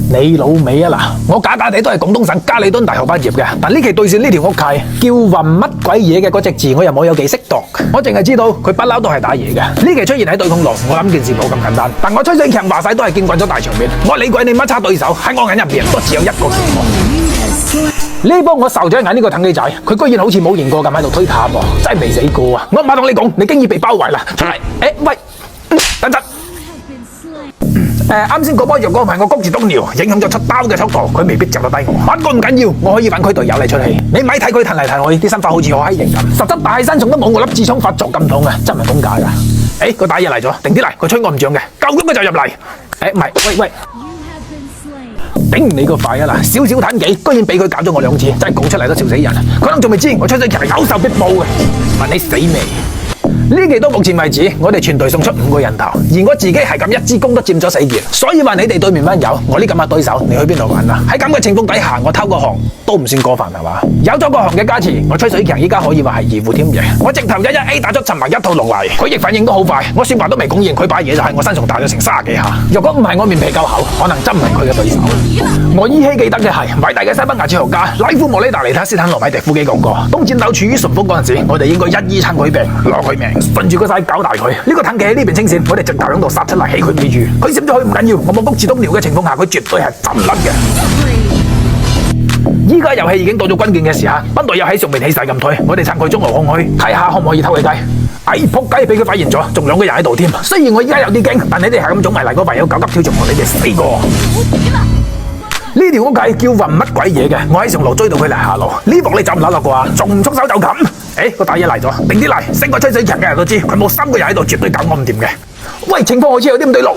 你老味啊嗱！我假地都係廣東省加里敦大學畢業嘅，但呢期對線呢條屋契叫暈乜鬼嘢嘅嗰隻字，我又冇有幾識讀，我淨係知道佢不嬲都係打嘢嘅。呢期出現喺對空路，我諗件事冇咁簡單。但我吹水強話晒都係見慣咗大場面，我理鬼你乜叉對手喺我眼入邊都只有一個期望。呢幫我受咗眼呢個騰機仔，佢居然好似冇贏過咁喺度推塔喎，真係未死過啊！我馬同你講，你經已被包圍啦！出嚟，喂，等陣。啱先嗰波若果唔係我谷住東尿，影響咗出刀嘅速度，佢未必就得低我。不過唔緊要，我可以揾佢隊友嚟出氣。你咪睇佢騰嚟騰去，啲身法好似好閪型咁，實質大身重都冇我粒痔瘡發作咁痛啊！真係風假噶。個打嘢嚟咗，定啲嚟，佢吹我唔脹嘅，夠鐘佢就入嚟。唔係，喂，頂你個肺啊嗱！少少攤技，居然俾佢搞咗我2次，真係講出嚟都笑死人。佢能仲未知我吹水強係有仇必報嘅，問你死未？呢期到目前為止，我哋全隊送出5個人頭，而我自己係咁一支公都佔咗4件，所以話你哋對面班友，我呢咁嘅對手，你去邊度揾啊？喺咁嘅情況底下，我偷個行都唔算過分係嘛？有咗個行嘅加持，我吹水強依家可以話係二副添嘅，我直頭1A 打咗陳埋一套龍嚟，佢亦反應都好快，我說話都未講完，佢把嘢就喺我身上打咗成30幾下。如果唔係我面皮夠厚，可能真唔係佢嘅對手。我依稀記得嘅係偉大嘅西班牙哲學家拉夫莫里達尼塔斯坦羅米迪夫基講過，當戰鬥處於順風嗰陣時，我哋應該一撐佢病，攞佢命。順住個勢搞大佢，呢個騰企喺呢邊清線，我哋直頭喺度殺出嚟起佢尾住，佢閃咗佢唔緊要，我冇谷住東尿嘅情況下，佢絕對係震甩嘅。依家遊戲已經到咗關鍵嘅時刻，班隊友喺仲未起勢咁退，我哋趁佢中路空虛，睇下可唔可以偷佢雞。仆街俾佢發現咗，仲2個人喺度添。雖然我依家有啲驚，但你哋係咁總埋嚟，嗰唯有狗急跳牆，你哋死過。呢條屋計叫暈乜鬼嘢嘅，我喺上路追到佢嚟下路，呢鑊你走唔甩落啩？仲唔束手就擒？個打嘢嚟咗，定啲嚟，識個吹水強嘅人都知，佢冇3個人喺度，絕對搞我唔掂嘅。喂，情況好似有啲唔對路。